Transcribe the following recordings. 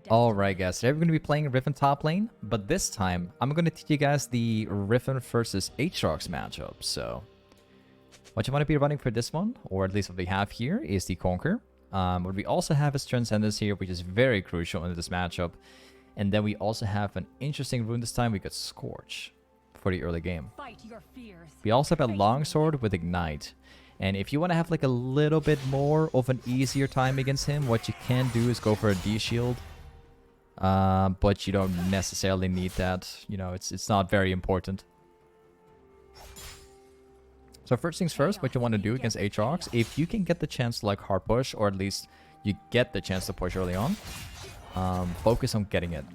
Alright guys, today we're going to be playing Riven top lane, but this time I'm going to teach you guys the Riven versus AATROX matchup. So what you want to be running for this one, or at least what we have here, is the Conquer. What we also have is Transcendence here, which is very crucial in this matchup. And then we also have an interesting rune this time. We got Scorch for the early game. We also have a Longsword with Ignite. And if you want to have like a little bit more of an easier time against him, what you can do is go for a D-Shield. But you don't necessarily need that. You know, it's not very important. So first things first, what you want to do against AATROX, if you can get the chance to like hard push, or at least you get the chance to push early on, focus on getting it.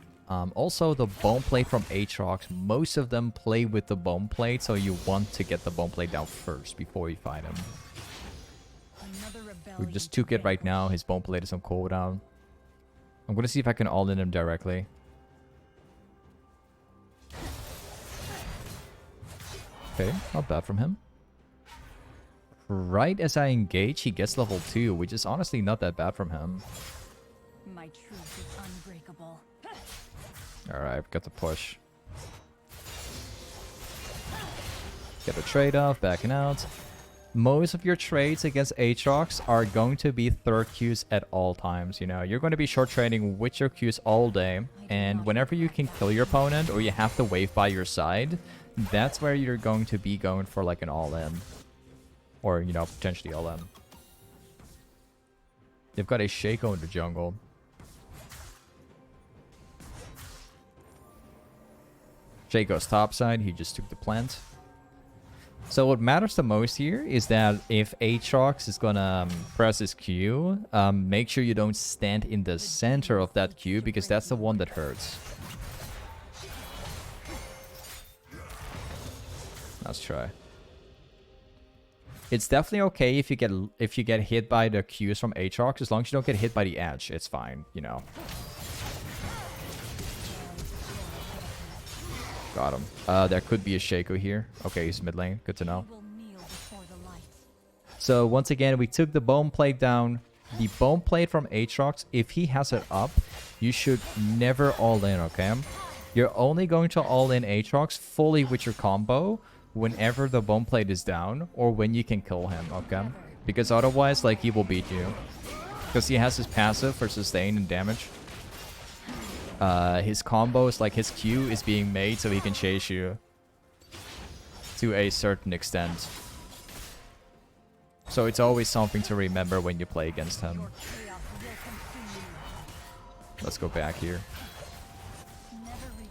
Also, the bone plate from AATROX, most of them play with the bone plate, so you want to get the bone plate down first before you fight him. We just took it right now. His bone plate is on cooldown. I'm gonna see if I can all-in him directly. Okay, not bad from him. Right as I engage, he gets level 2, which is honestly not that bad from him. My truth is unbreakable. Alright, got the push. Get a trade off, backing out. Most of your trades against AATROX are going to be third Qs at all times. You know, you're going to be short trading with your Qs all day. And whenever you can kill your opponent or you have the wave by your side, that's where you're going to be going for like an all-in. Or, you know, potentially all-in. They've got a Shaco in the jungle. Shaco's topside, he just took the plant. So what matters the most here is that if AATROX is gonna press his Q, make sure you don't stand in the center of that Q, because that's the one that hurts. Let's try. It's definitely okay if you get hit by the Qs from AATROX, as long as you don't get hit by the edge, it's fine, you know. Got him. There could be a Shaco here. Okay, he's mid lane. Good to know. So once again, we took the bone plate down. The bone plate from AATROX, if he has it up, you should never all in, okay? You're only going to all in AATROX fully with your combo whenever the bone plate is down, or when you can kill him, okay? Because otherwise, like, he will beat you. Because he has his passive for sustain and damage. His combos, like his Q is being made so he can chase you to a certain extent. So it's always something to remember when you play against him. Let's go back here.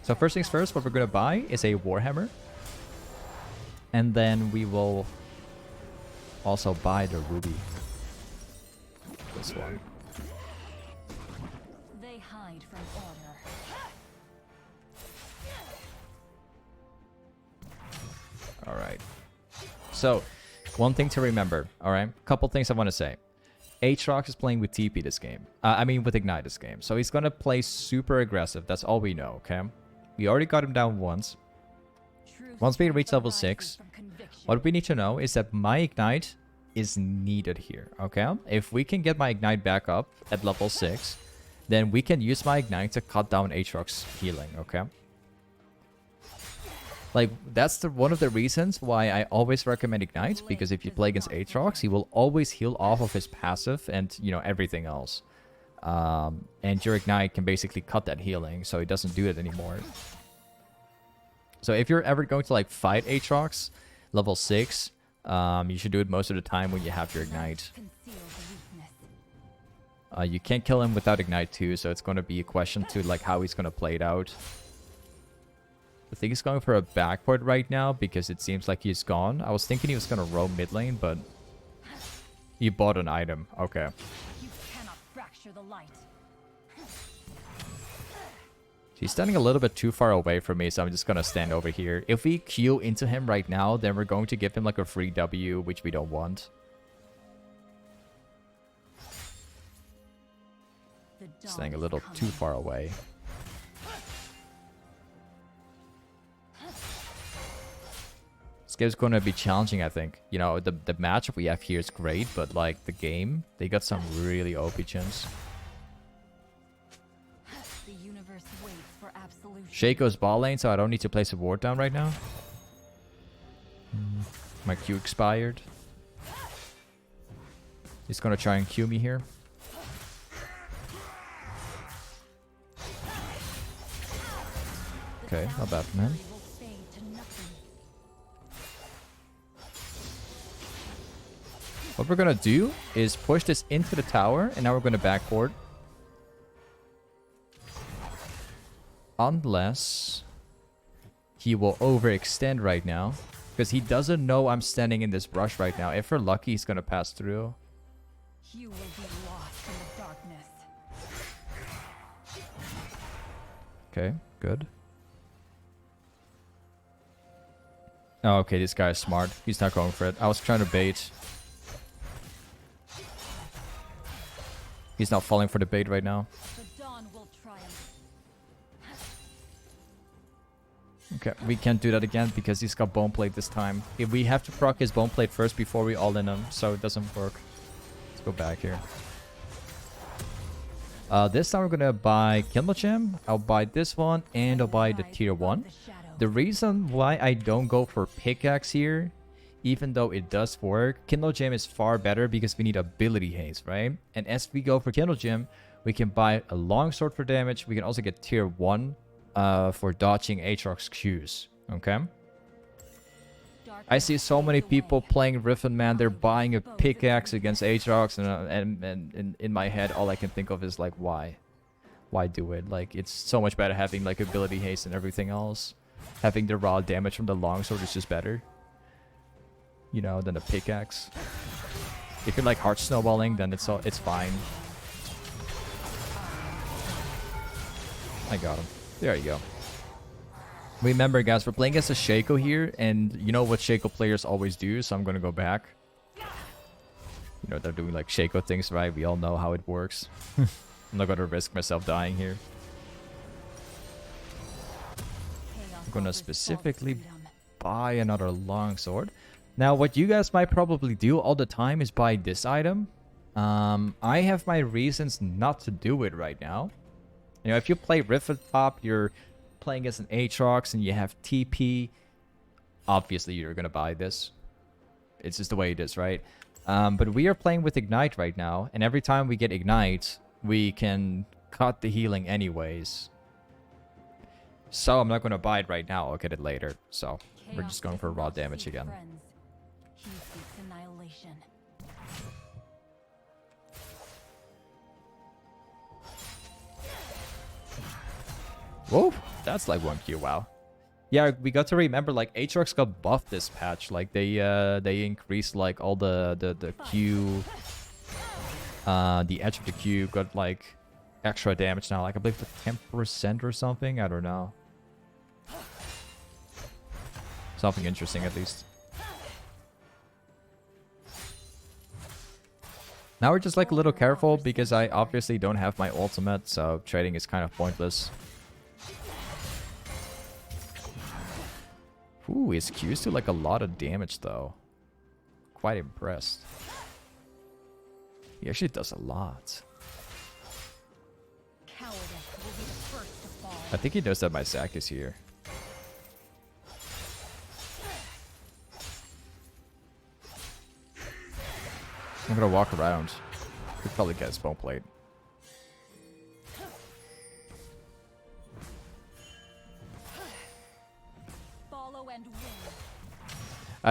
So first things first, what we're gonna buy is a Warhammer. And then we will also buy the Ruby. This one. They hide from order. Alright. So, one thing to remember, alright? Couple things I want to say. AATROX is playing with TP this game. With Ignite this game. So he's gonna play super aggressive. That's all we know, okay? We already got him down once. Once we reach level 6, what we need to know is that my Ignite is needed here, okay? If we can get my Ignite back up at level 6, then we can use my Ignite to cut down AATROX healing, okay? Like, that's one of the reasons why I always recommend Ignite, because if you play against AATROX, he will always heal off of his passive and, you know, everything else. And your Ignite can basically cut that healing, so he doesn't do it anymore. So if you're ever going to, like, fight AATROX, level 6, you should do it most of the time when you have your Ignite. You can't kill him without Ignite too, so it's going to be a question to, like, how he's going to play it out. I think he's going for a backward right now because it seems like he's gone. I was thinking he was going to roam mid lane, but he bought an item. Okay. You cannot fracture the light. He's standing a little bit too far away from me, so I'm just going to stand over here. If we Q into him right now, then we're going to give him like a free W, which we don't want. Standing a little too far away. This game's going to be challenging, I think. You know, the matchup we have here is great, but like the game, they got some really OP chimps. The universe waits for absolution. Shaco's ball lane, so I don't need to place a ward down right now. My Q expired. He's gonna try and Q me here. Okay, not bad from him. Will fade to nothing. What we're gonna do is push this into the tower, and now we're gonna backboard. Unless he will overextend right now. Because he doesn't know I'm standing in this brush right now. If we're lucky, he's gonna pass through. You will be lost in the darkness. Okay, good. Oh, okay, this guy is smart. He's not going for it. I was trying to bait. He's not falling for the bait right now. The dawn will triumph. Okay, we can't do that again because he's got bone plate this time. If we have to proc his bone plate first before we all in him, so it doesn't work. Let's go back here. This time we're gonna buy Kindle Gem. I'll buy this one and I'll buy the tier 1. The reason why I don't go for pickaxe here, even though it does work, Kindle Gem is far better because we need ability haste, right? And as we go for Kindle Gem, we can buy a longsword for damage. We can also get tier 1 for dodging AATROX Qs, okay? I see so many people playing Riven, man. They're buying a pickaxe against AATROX, and in my head, all I can think of is like, why? Why do it? Like, it's so much better having like ability haste and everything else. Having the raw damage from the longsword is just better, you know, than a pickaxe. If you're like hard snowballing, then it's fine. I got him. There you go. Remember, guys, we're playing against a Shaco here, and you know what Shaco players always do, so I'm gonna go back. You know, they're doing like Shaco things, right? We all know how it works. I'm not gonna risk myself dying here. I'm gonna specifically buy another longsword. Now, what you guys might probably do all the time is buy this item. I have my reasons not to do it right now. You know, if you play Riven top, you're playing as an AATROX and you have TP, obviously you're gonna buy this. It's just the way it is, right? But we are playing with Ignite right now, and every time we get Ignite, we can cut the healing anyways. So I'm not gonna buy it right now, I'll get it later. So we're just going for raw damage again. He seeks annihilation. Whoa, that's like 1Q, wow. Yeah, we got to remember, like, AATROX got buffed this patch. Like, they increased, like, all the Q... the edge of the Q got, like, extra damage now. Like, I believe the 10% or something? I don't know. Something interesting, at least. Now we're just, like, a little careful because I obviously don't have my ultimate, so trading is kind of pointless. Ooh, his Q's do like a lot of damage though. Quite impressed. He actually does a lot. Cowardice will be the first to fall. I think he knows that my Zac is here. I'm gonna walk around. Could probably get his bone plate.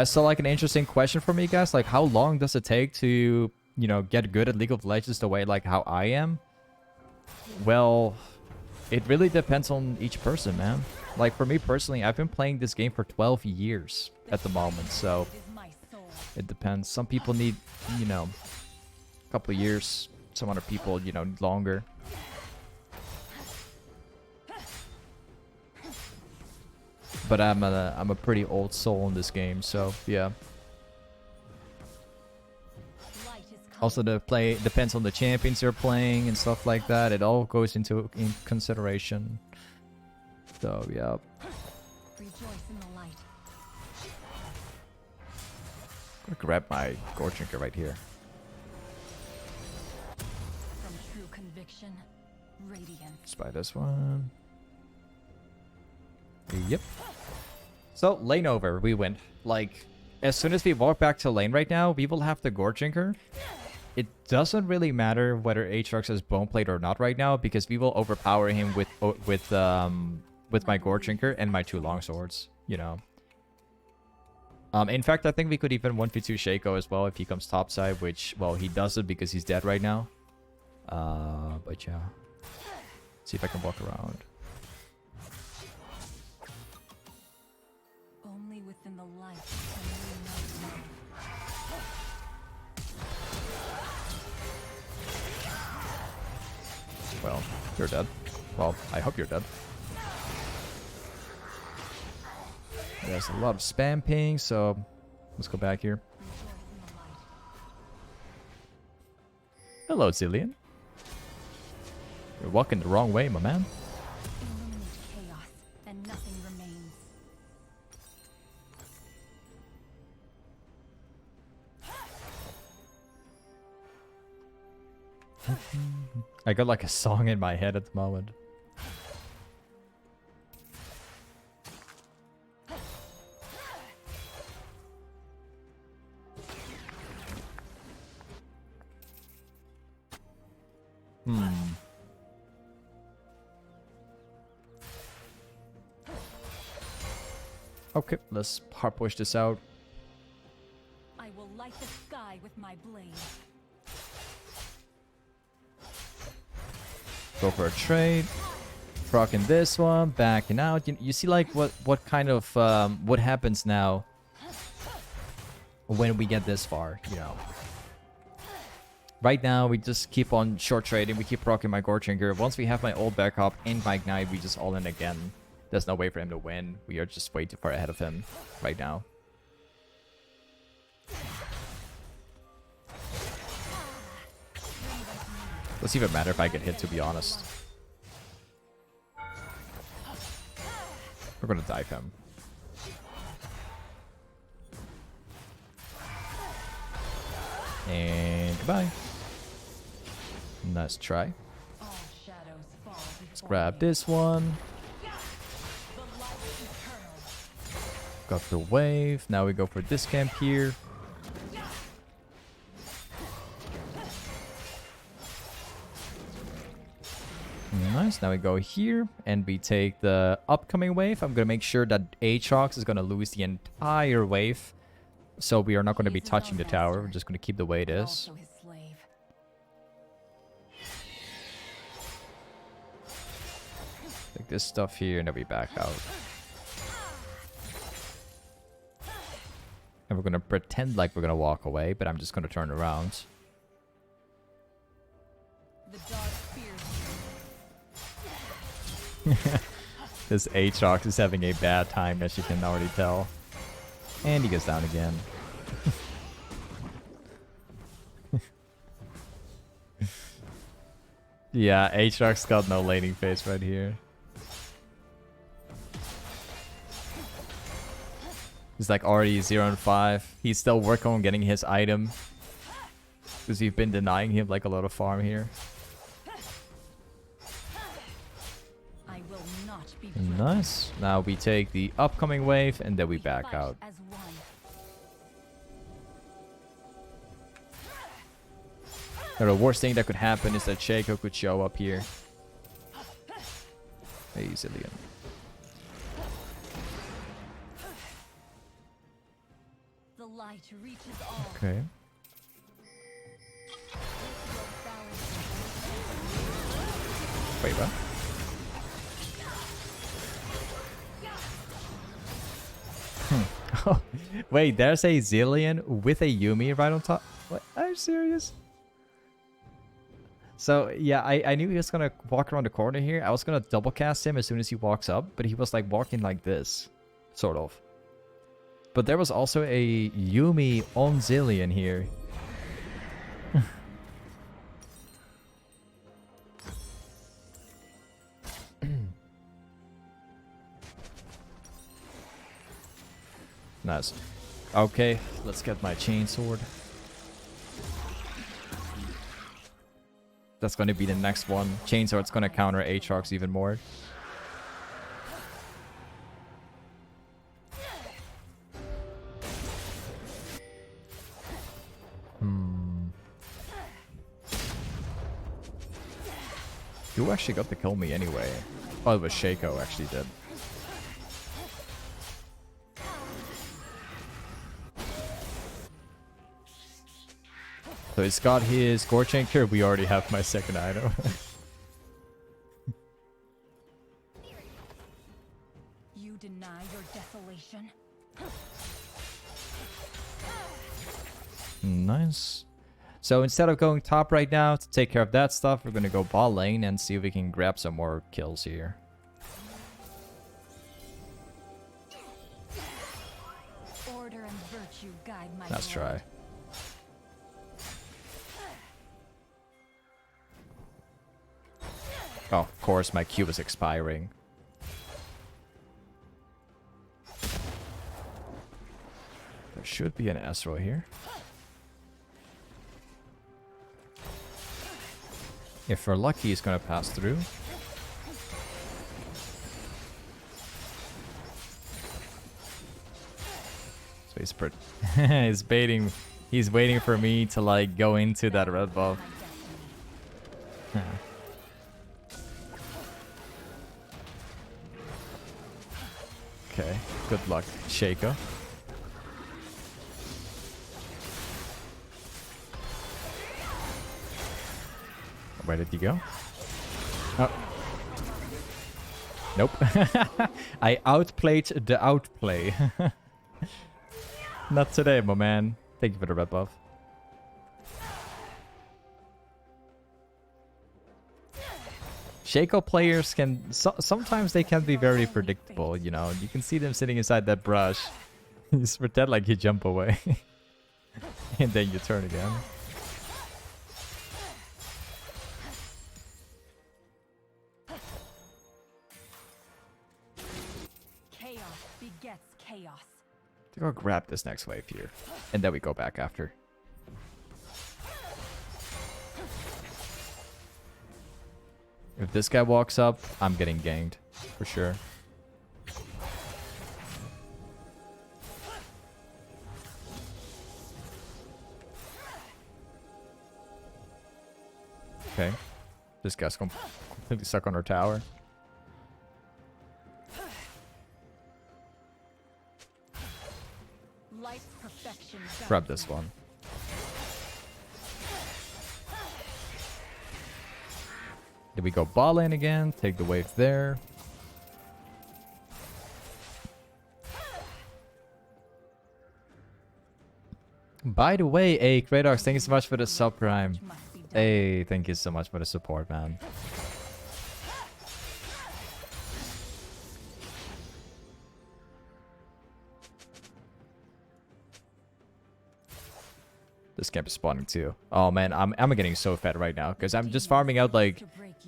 So like an interesting question for me, guys. Like, how long does it take to, you know, get good at League of Legends the way like how I am? Well, it really depends on each person, man. Like for me personally, I've been playing this game for 12 years at the moment, so it depends. Some people need, you know, a couple of years. Some other people, you know, need longer. But I'm a pretty old soul in this game, so yeah. Also, the play depends on the champions you're playing and stuff like that. It all goes into consideration. So yeah. Rejoice in the light. I'm gonna grab my goredrinker right here. From true conviction, Radiance. Spy this one. Yep. So, lane over. We win. Like, as soon as we walk back to lane right now, we will have the goredrinker. It doesn't really matter whether AATROX has boneplate or not right now, because we will overpower him with my goredrinker and my 2 longswords, you know. In fact, I think we could even 1v2 Shaco as well if he comes topside, which, well, he doesn't because he's dead right now. But yeah. See if I can walk around. Only within the light can we know. Well, you're dead. Well, I hope you're dead. There's a lot of spam ping, so let's go back here. Hello, Zillion. You're walking the wrong way, my man. Illuminate chaos, and nothing remains. I got like a song in my head at the moment. Okay, let's hard push this out. I will light the sky with my blade. Go for a trade. Rocking this one, backing out. You see like what kind of what happens now when we get this far, you know. Right now we just keep on short trading, we keep rocking my goredrinker. Once we have my old backup and my ignite, we just all in again. There's no way for him to win. We are just way too far ahead of him right now. Doesn't even matter if I get hit, to be honest. We're gonna dive him. And goodbye. Nice try. All shadows fall Let's before grab me. this one. The light eternal. Got the wave. Now we go for this camp here. Nice. Now we go here and we take the upcoming wave. I'm going to make sure that AATROX is going to lose the entire wave. So we are not going to be He is touching no the tower. We're master, just going to keep the way it but is. also his slave. Take this stuff here and then we back out. And we're going to pretend like we're going to walk away, but I'm just going to turn around. The dark fears This AATROX is having a bad time, as you can already tell. And he goes down again. Yeah, AATROX got no laning phase right here. He's like already 0 and 5. He's still working on getting his item. Because we've been denying him like a lot of farm here. I will not be Nice. Now we take the upcoming wave and then we back fight out. as one. Now, the worst thing that could happen is that Shaco could show up here. Hey, Zillion. The light reaches all. Okay. Wait, what? Oh, wait, there's a Zillion with a Yuumi right on top. What? Are you serious? So, yeah, I knew he was going to walk around the corner here. I was going to double cast him as soon as he walks up, but he was like walking like this. Sort of. But there was also a Yuumi on Zillion here. Nice. Okay, let's get my chainsword. That's going to be the next one. Chainsword's going to counter AATROX even more. Who actually got to kill me anyway? Oh, it was Shaco actually did. So he's got his goredrinker. We already have my second item. You deny your desolation. Nice. So instead of going top right now to take care of that stuff, we're gonna go bot lane and see if we can grab some more kills here. Order and virtue guide my Let's try. Oh, of course, my Q is expiring. There should be an S-roll here. If we're lucky, he's gonna pass through. So he's he's baiting. He's waiting for me to like go into that red buff. Huh. Okay, good luck, Shaco. Where did he go? Oh. Nope. I outplayed the outplay. Not today, my man. Thank you for the red buff. Shaco players can... sometimes they can be very predictable, you know. You can see them sitting inside that brush. You just pretend like you jump away. And then you turn again. Chaos. To go grab this next wave here. And then we go back after. If this guy walks up, I'm getting ganked. For sure. Okay. This guy's completely stuck on our tower. Grab this one. Did we go ball lane again? Take the wave there. By the way, Kratos, thank you so much for the subprime. Hey, thank you so much for the support, man. This camp is spawning too. Oh man, I'm getting so fed right now because I'm just farming out like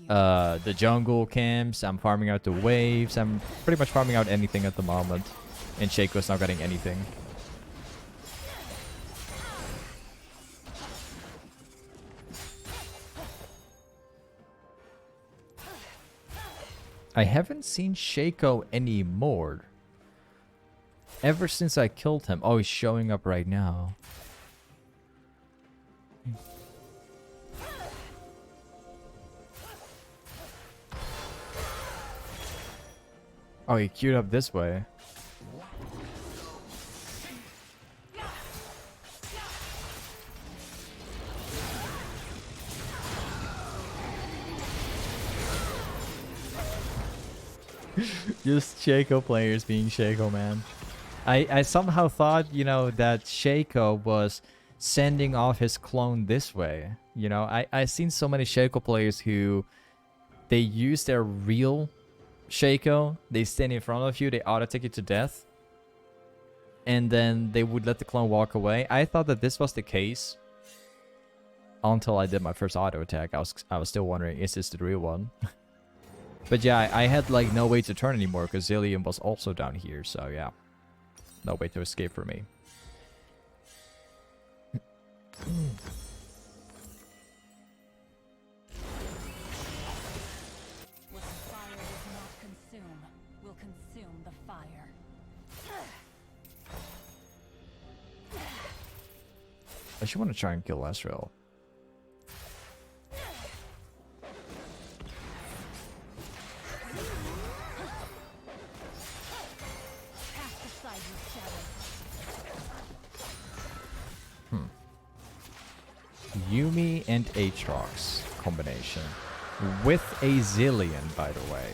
the jungle camps. I'm farming out the waves. I'm pretty much farming out anything at the moment. And Shaco's not getting anything. I haven't seen Shaco anymore. Ever since I killed him. Oh, he's showing up right now. Oh, he queued up this way. Just Shaco players being Shaco, man. I somehow thought, you know, that Shaco was sending off his clone this way. You know, I've seen so many Shaco players who they use their real Shaco, they stand in front of you, they auto take you to death, and then they would let the clone walk away. I thought that this was the case until I did my first auto attack. I was still wondering, is this the real one? But yeah, I had like no way to turn anymore because Zillion was also down here, so yeah, no way to escape for me. I should want to try and kill Ezreal. Cast aside your shadow. Yumi and AATROX combination. With a Zillion, by the way.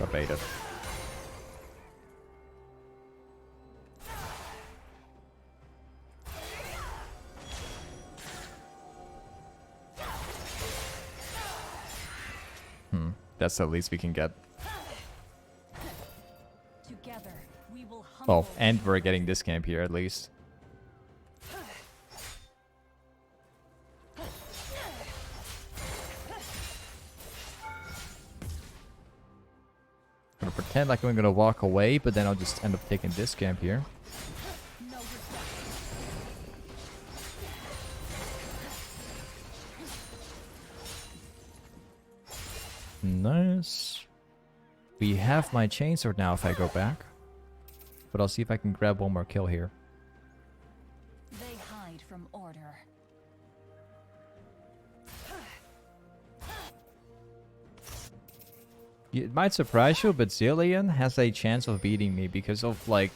Got baited. That's the least we can get. Together, we will humble. Oh, and we're getting this camp here at least. Gonna pretend like I'm gonna walk away, but then I'll just end up taking this camp here. No respect. Nice. We have my chainsword now if I go back. But I'll see if I can grab one more kill here. They hide from order. It might surprise you, but Zillion has a chance of beating me because of like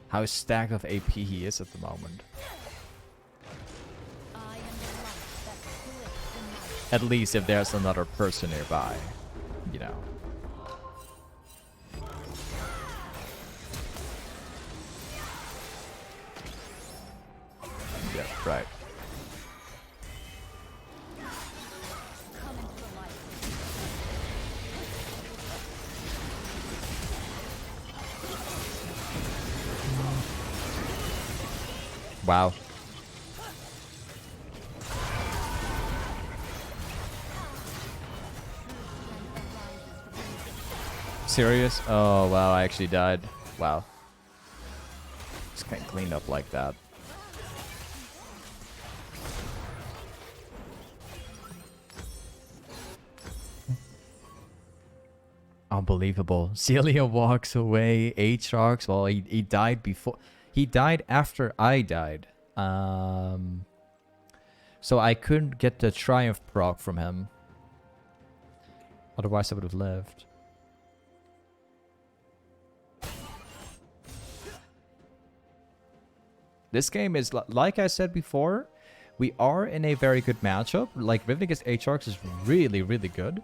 how stacked of AP he is at the moment. I am the light that splits the night. At least if there's another person nearby, you know. Yeah, right. Come into the light. Wow. Serious? Oh, wow, I actually died. Wow. Just can't clean up like that. Unbelievable. Celia walks away. AATROX, well, he died before. He died after I died. So I couldn't get the Triumph proc from him. Otherwise I would have lived. This game is, like I said before, we are in a very good matchup. Like, Riven against AATROX is really, really good.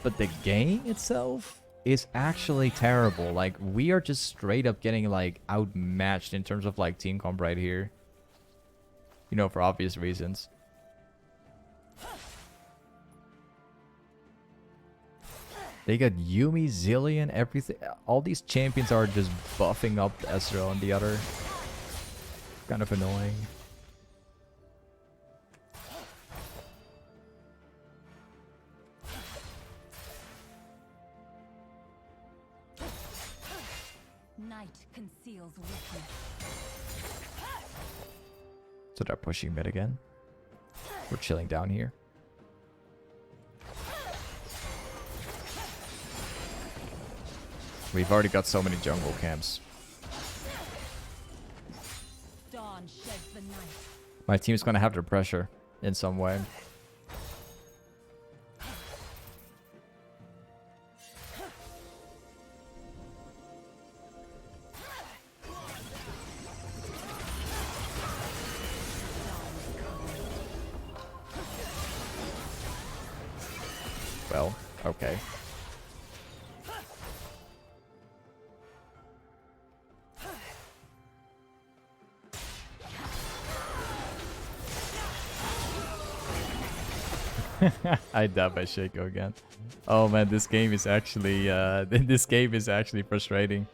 But the game itself is actually terrible. Like, we are just straight up getting, like, outmatched in terms of, like, team comp right here. You know, for obvious reasons. They got Yumi, Zillion, everything. All these champions are just buffing up Ezreal and the other. Kind of annoying. Night conceals weakness. So they're pushing mid again. We're chilling down here. We've already got so many jungle camps. Dawn sheds the night. My team's gonna have their pressure in some way. Well, okay. I died by Shaco again. Oh man, this game is actually frustrating.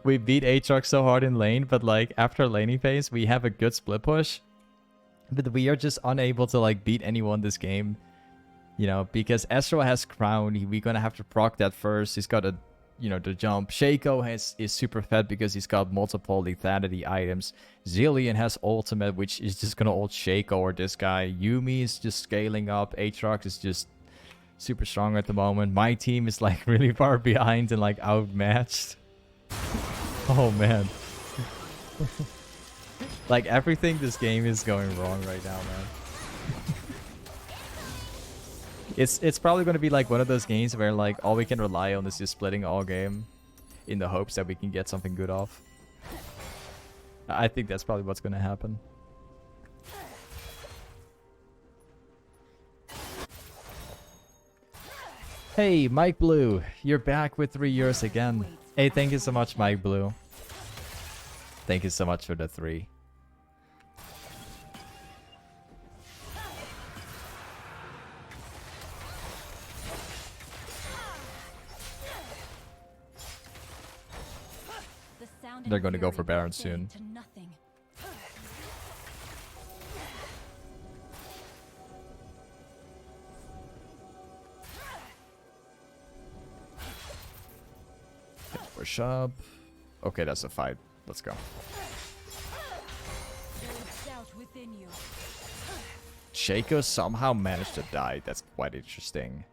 We beat AATROX so hard in lane, but like after laning phase, we have a good split push. But we are just unable to like beat anyone this game. You know, because Ezreal has crown, we're gonna have to proc that first. He's got a, you know, the jump. Shaco is super fed because he's got multiple lethality items. Zillion has ultimate, which is just gonna ult Shaco or this guy. Yumi is just scaling up. AATROX is just super strong at the moment. My team is like really far behind and like outmatched. Oh man. Like everything this game is going wrong right now, man. It's probably going to be like one of those games where like all we can rely on is just splitting all game in the hopes that we can get something good off. I think that's probably what's going to happen. Hey, Mike Blue, you're back with 3 years again. Hey, thank you so much, Mike Blue. Thank you so much for the 3. They're going to go for Baron soon. Push up. Okay, that's a fight. Let's go. Shaco somehow managed to die. That's quite interesting.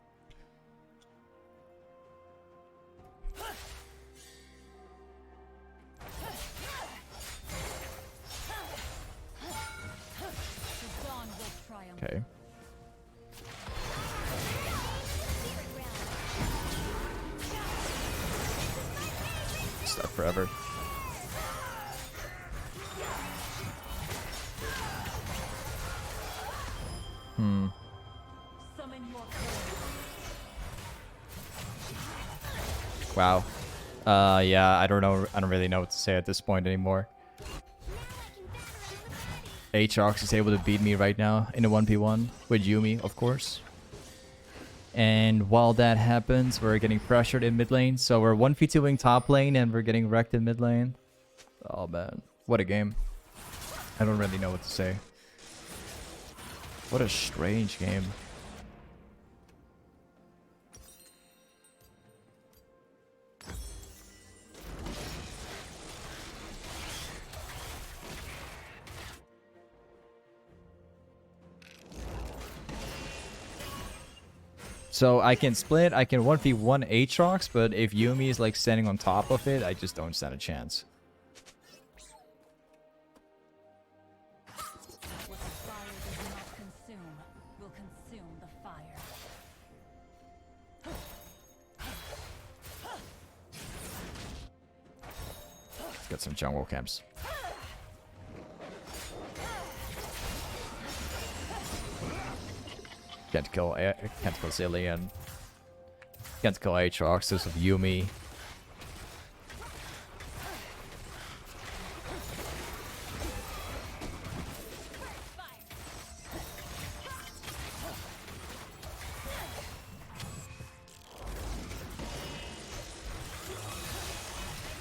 Okay. Stuck forever. Wow. Yeah, I don't know. I don't really know what to say at this point anymore. AATROX is able to beat me right now in a 1v1 with Yuumi, of course. And while that happens, we're getting pressured in mid lane. So we're 1v2ing top lane and we're getting wrecked in mid lane. Oh man, what a game. I don't really know what to say. What a strange game. So I can split, I can 1v1 AATROX, but if Yuumi is like standing on top of it, I just don't stand a chance. What the fire does not consume will consume the fire. Let's get some jungle camps. Can't kill Zillion. Can't kill AATROX, this of Yuumi.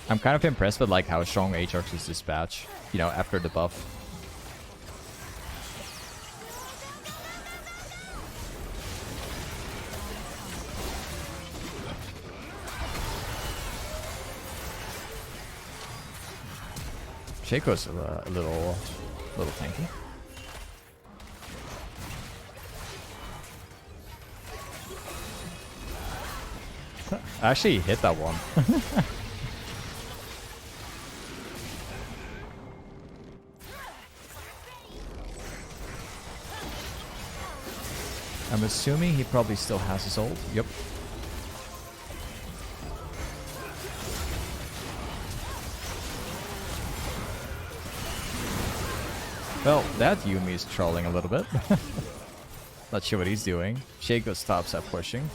I'm kind of impressed with like how strong AATROX is dispatch, you know, after the buff. Shaco's a little tanky. I actually hit that one. I'm assuming he probably still has his ult. Yep. Well, that Yuumi is trolling a little bit. Not sure what he's doing. Shaco stops at pushing.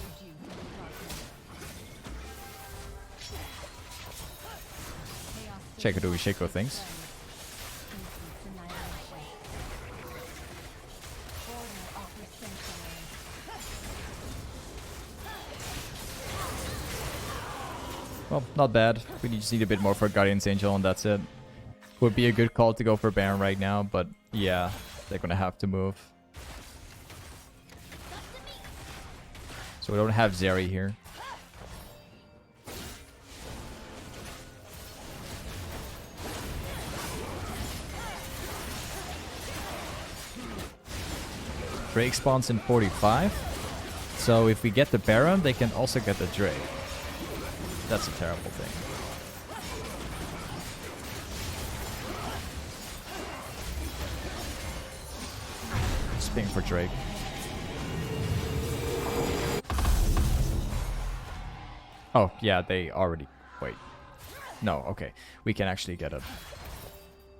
Shaco doing Shaco things. Well, not bad. We just need a bit more for Guardian's Angel and that's it. Would be a good call to go for Baron right now, but yeah, they're gonna have to move. So we don't have Zeri here. Drake spawns in 45. So if we get the Baron, they can also get the Drake. That's a terrible thing. thing for Drake. Oh, yeah, they already... Wait. No, okay. We can actually get it.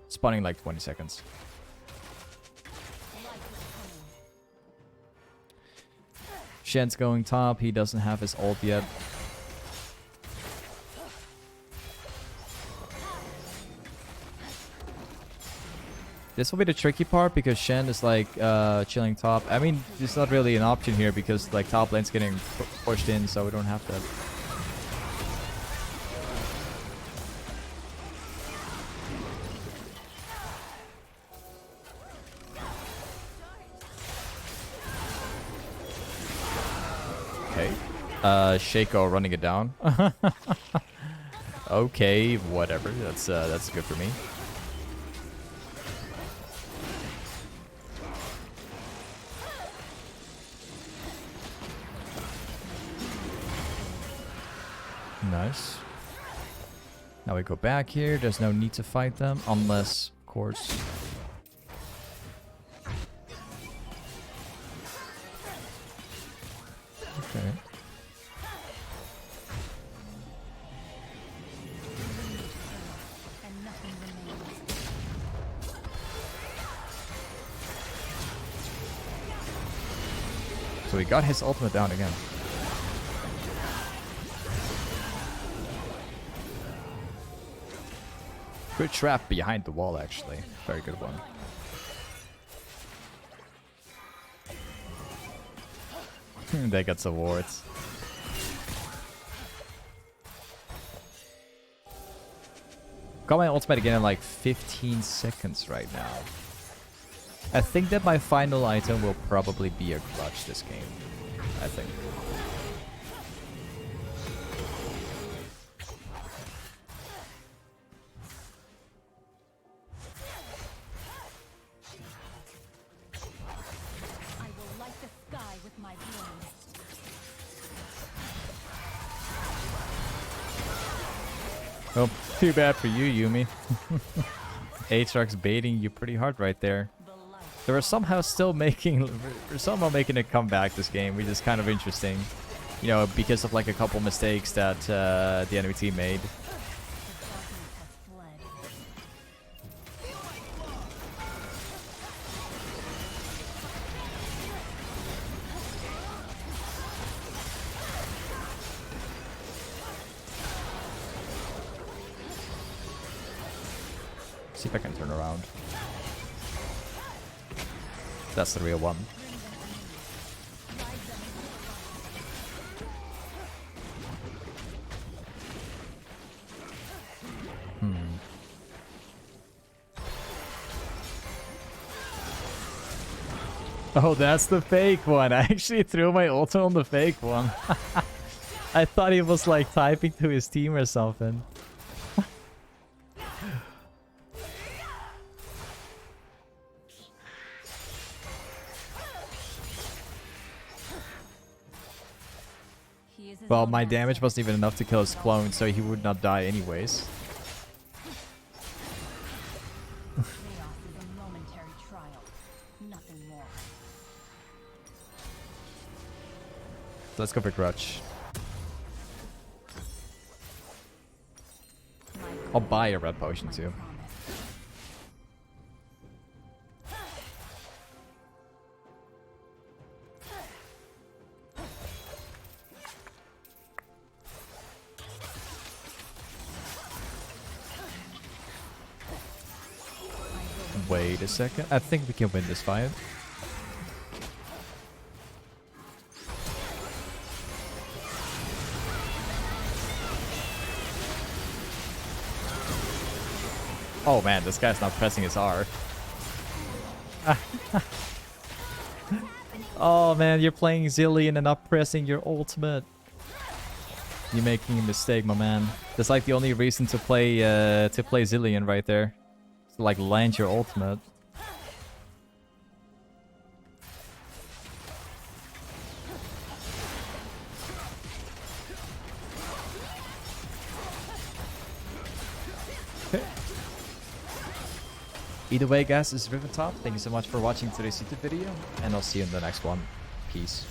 Spawning like 20 seconds. Shen's going top. He doesn't have his ult yet. This will be the tricky part because Shen is like chilling top. I mean, it's not really an option here because like top lane's getting pushed in, so we don't have that. Okay. Shaco running it down. Okay, whatever. That's good for me. Nice. Now we go back here. There's no need to fight them unless, of course. Okay. So he got his ultimate down again. Good trap behind the wall, actually. Very good one. They got some wards. Got my ultimate again in like 15 seconds right now. I think that my final item will probably be a grudge this game. I think. Oh, too bad for you, Yumi. AATROX baiting you pretty hard right there. They were somehow still making, a comeback this game, which is kind of interesting. You know, because of like a couple mistakes that the enemy team made. See if I can turn around. That's the real one. Oh, that's the fake one. I actually threw my ult on the fake one. I thought he was like typing to his team or something. Well, my damage wasn't even enough to kill his clone, so he would not die anyways. Let's go for grudge. I'll buy a red potion too. Wait a second. I think we can win this fight. Oh man, this guy's not pressing his R. Oh man, you're playing Zillion and not pressing your ultimate. You're making a mistake, my man. That's like the only reason to play Zillion right there. To like land your ultimate. Either way, guys, this is Riven Top. Thank you so much for watching today's YouTube video, and I'll see you in the next one. Peace.